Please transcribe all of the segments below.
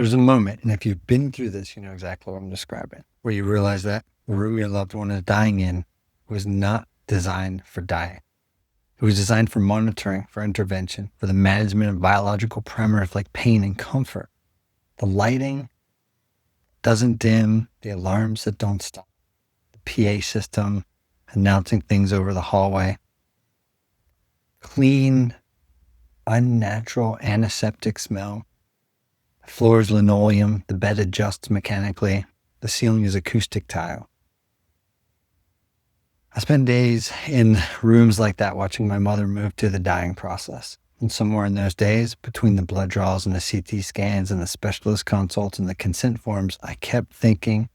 There's a moment, and if you've been through this, you know exactly what I'm describing, where you realize that the room your loved one is dying in was not designed for dying. It was designed for monitoring, for intervention, for the management of biological parameters like pain and comfort. The lighting doesn't dim, the alarms that don't stop, the PA system announcing things over the hallway. Clean, unnatural antiseptic smell. The floor is linoleum, the bed adjusts mechanically, the ceiling is acoustic tile. I spent days in rooms like that watching my mother move through the dying process. And somewhere in those days, between the blood draws and the CT scans and the specialist consults and the consent forms, I kept thinking,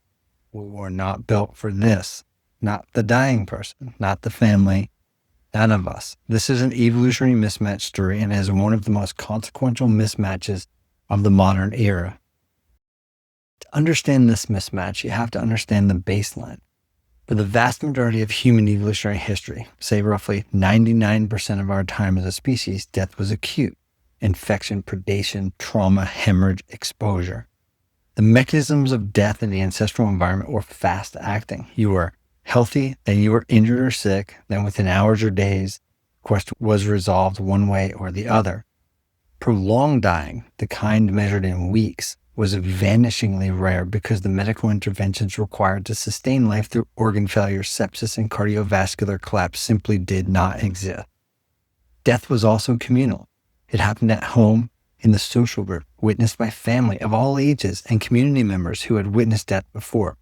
we were not built for this. Not the dying person, not the family, none of us. This is an evolutionary mismatch story and is one of the most consequential mismatches of the modern era. To understand this mismatch, you have to understand the baseline. For the vast majority of human evolutionary history, say roughly 99% of our time as a species, death was acute. Infection, predation, trauma, hemorrhage, exposure. The mechanisms of death in the ancestral environment were fast acting. You were healthy, then you were injured or sick, then within hours or days, the question was resolved one way or the other. Prolonged dying, the kind measured in weeks, was vanishingly rare because the medical interventions required to sustain life through organ failure, sepsis, and cardiovascular collapse simply did not exist. Death was also communal. It happened at home, in the social group, witnessed by family of all ages and community members who had witnessed death before.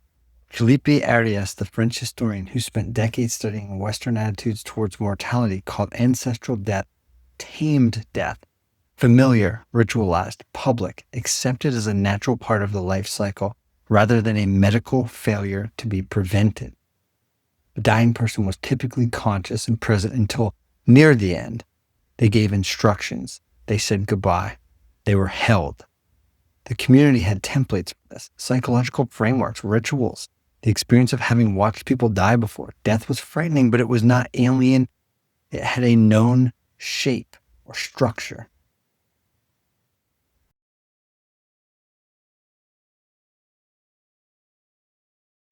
Philippe Arias, the French historian who spent decades studying Western attitudes towards mortality, called ancestral death tamed death. Familiar, ritualized, public, accepted as a natural part of the life cycle rather than a medical failure to be prevented. The dying person was typically conscious and present until near the end. They gave instructions. They said goodbye. They were held. The community had templates for this, psychological frameworks, rituals. The experience of having watched people die before. Death was frightening, but it was not alien. It had a known shape or structure.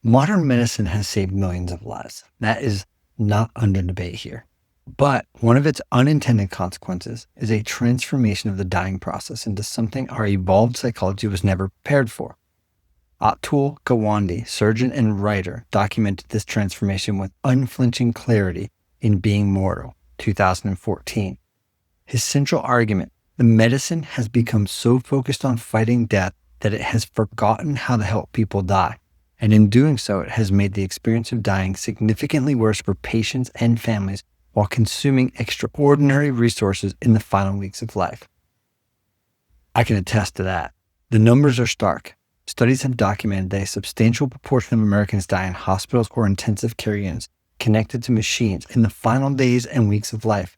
Modern medicine has saved millions of lives. That is not under debate here. But one of its unintended consequences is a transformation of the dying process into something our evolved psychology was never prepared for. Atul Gawande, surgeon and writer, documented this transformation with unflinching clarity in Being Mortal, 2014. His central argument, the medicine has become so focused on fighting death that it has forgotten how to help people die. And in doing so, it has made the experience of dying significantly worse for patients and families while consuming extraordinary resources in the final weeks of life. I can attest to that. The numbers are stark. Studies have documented that a substantial proportion of Americans die in hospitals or intensive care units connected to machines in the final days and weeks of life.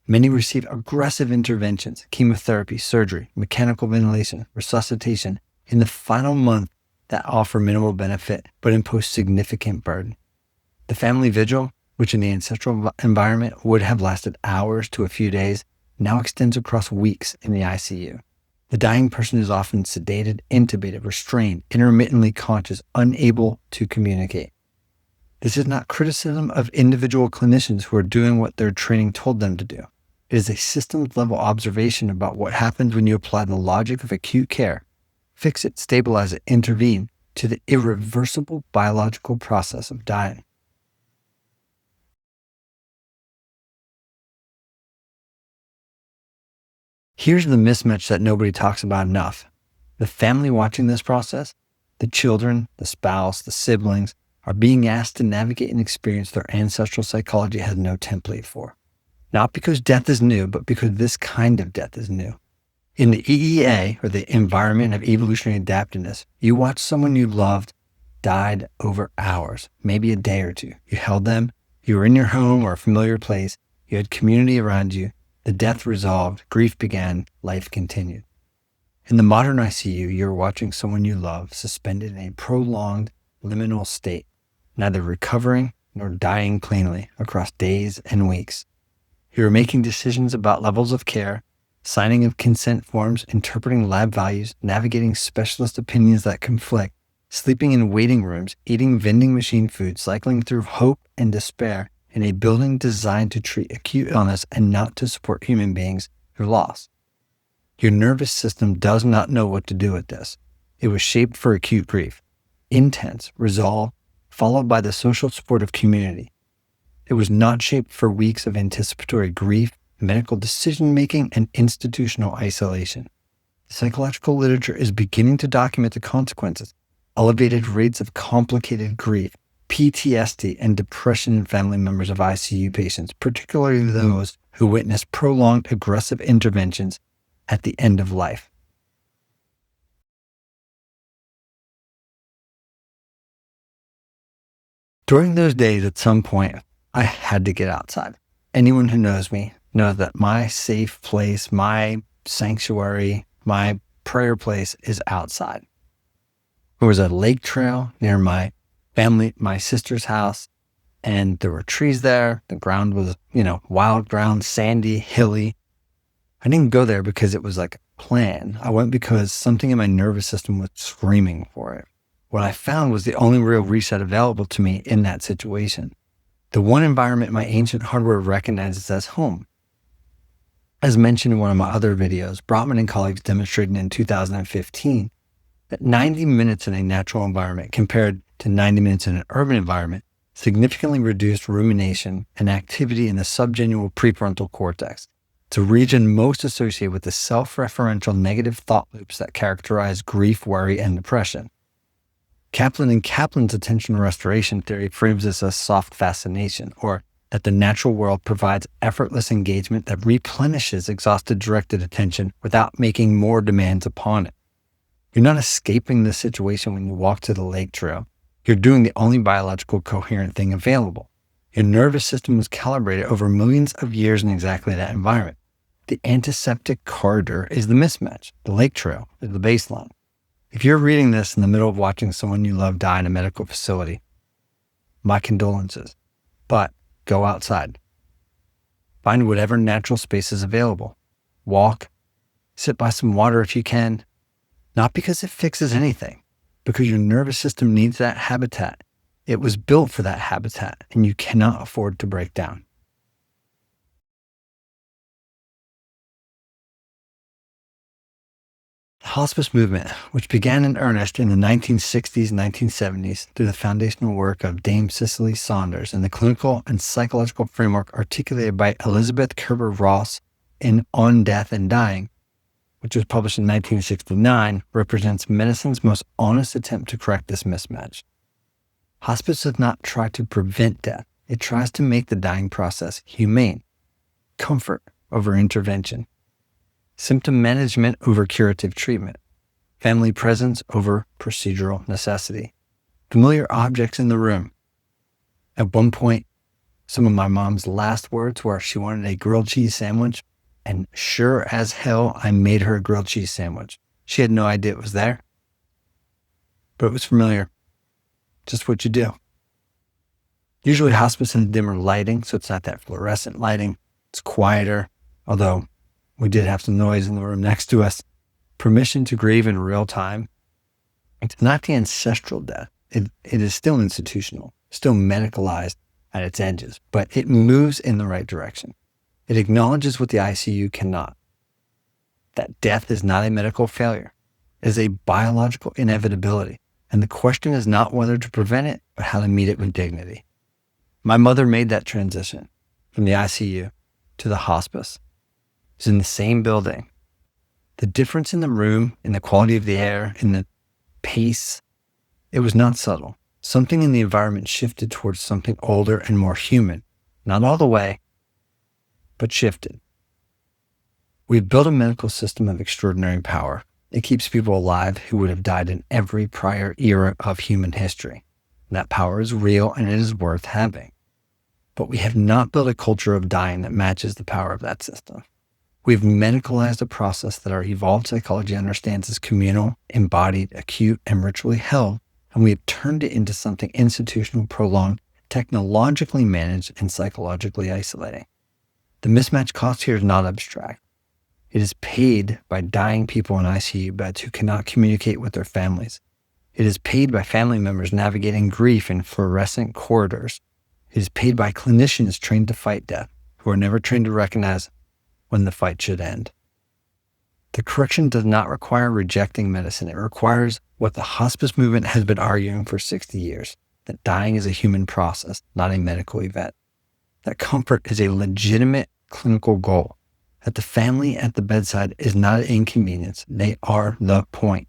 Many receive aggressive interventions, chemotherapy, surgery, mechanical ventilation, resuscitation in the final month that offer minimal benefit but impose significant burden. The family vigil, which in the ancestral environment would have lasted hours to a few days, now extends across weeks in the ICU. The dying person is often sedated, intubated, restrained, intermittently conscious, unable to communicate. This is not criticism of individual clinicians who are doing what their training told them to do. It is a systems-level observation about what happens when you apply the logic of acute care, fix it, stabilize it, intervene, to the irreversible biological process of dying. Here's the mismatch that nobody talks about enough. The family watching this process, the children, the spouse, the siblings, are being asked to navigate an experience their ancestral psychology has no template for. Not because death is new, but because this kind of death is new. In the EEA, or the environment of evolutionary adaptiveness, you watch someone you loved died over hours, maybe a day or two. You held them, you were in your home or a familiar place, you had community around you, the death resolved, grief began, life continued. In the modern ICU, you're watching someone you love suspended in a prolonged liminal state, neither recovering nor dying cleanly across days and weeks. You're making decisions about levels of care, signing of consent forms, interpreting lab values, navigating specialist opinions that conflict, sleeping in waiting rooms, eating vending machine food, cycling through hope and despair in a building designed to treat acute illness and not to support human beings through loss. Your nervous system does not know what to do with this. It was shaped for acute grief, intense resolve, followed by the social support of community. It was not shaped for weeks of anticipatory grief, medical decision-making, and institutional isolation. Psychological literature is beginning to document the consequences, elevated rates of complicated grief, PTSD, and depression in family members of ICU patients, particularly those who witness prolonged aggressive interventions at the end of life. During those days, at some point, I had to get outside. Anyone who knows me knows that my safe place, my sanctuary, my prayer place is outside. There was a lake trail near my sister's house, and there were trees there. The ground was, wild ground, sandy, hilly. I didn't go there because it was like a plan. I went because something in my nervous system was screaming for it. What I found was the only real reset available to me in that situation. The one environment my ancient hardware recognizes as home. As mentioned in one of my other videos, Brotman and colleagues demonstrated in 2015 that 90 minutes in a natural environment compared to 90 minutes in an urban environment significantly reduced rumination and activity in the subgenual prefrontal cortex. It's a region most associated with the self-referential negative thought loops that characterize grief, worry, and depression. Kaplan and Kaplan's attention restoration theory frames this as soft fascination, or that the natural world provides effortless engagement that replenishes exhausted directed attention without making more demands upon it. You're not escaping the situation when you walk to the lake trail. You're doing the only biological coherent thing available. Your nervous system was calibrated over millions of years in exactly that environment. The antiseptic corridor is the mismatch. The lake trail is the baseline. If you're reading this in the middle of watching someone you love die in a medical facility, my condolences, but go outside. Find whatever natural space is available. Walk, sit by some water if you can, not because it fixes anything, because your nervous system needs that habitat. It was built for that habitat, and you cannot afford to break down. The hospice movement, which began in earnest in the 1960s and 1970s through the foundational work of Dame Cicely Saunders and the clinical and psychological framework articulated by Elizabeth Kerber-Ross in On Death and Dying, which was published in 1969, represents medicine's most honest attempt to correct this mismatch. Hospice does not try to prevent death. It tries to make the dying process humane, comfort over intervention, symptom management over curative treatment, family presence over procedural necessity, familiar objects in the room. At one point, some of my mom's last words were she wanted a grilled cheese sandwich, and sure as hell, I made her a grilled cheese sandwich. She had no idea it was there, but it was familiar. Just what you do. Usually hospice has dimmer lighting, so it's not that fluorescent lighting. It's quieter, although we did have some noise in the room next to us. Permission to grieve in real time. It's not the ancestral death. It is still institutional, still medicalized at its edges, but it moves in the right direction. It acknowledges what the ICU cannot. That death is not a medical failure. It is a biological inevitability. And the question is not whether to prevent it, but how to meet it with dignity. My mother made that transition from the ICU to the hospice. It's in the same building. The difference in the room, in the quality of the air, in the pace, it was not subtle. Something in the environment shifted towards something older and more human. Not all the way, but shifted. We've built a medical system of extraordinary power. It keeps people alive who would have died in every prior era of human history. That power is real and it is worth having. But we have not built a culture of dying that matches the power of that system. We've medicalized a process that our evolved psychology understands as communal, embodied, acute, and ritually held, and we have turned it into something institutional, prolonged, technologically managed, and psychologically isolating. The mismatch cost here is not abstract. It is paid by dying people in ICU beds who cannot communicate with their families. It is paid by family members navigating grief in fluorescent corridors. It is paid by clinicians trained to fight death, who are never trained to recognize when the fight should end. The correction does not require rejecting medicine. It requires what the hospice movement has been arguing for 60 years, that dying is a human process, not a medical event. That comfort is a legitimate clinical goal. That the family at the bedside is not an inconvenience. They are the point.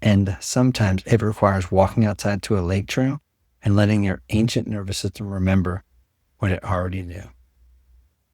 And sometimes it requires walking outside to a lake trail and letting your ancient nervous system remember what it already knew.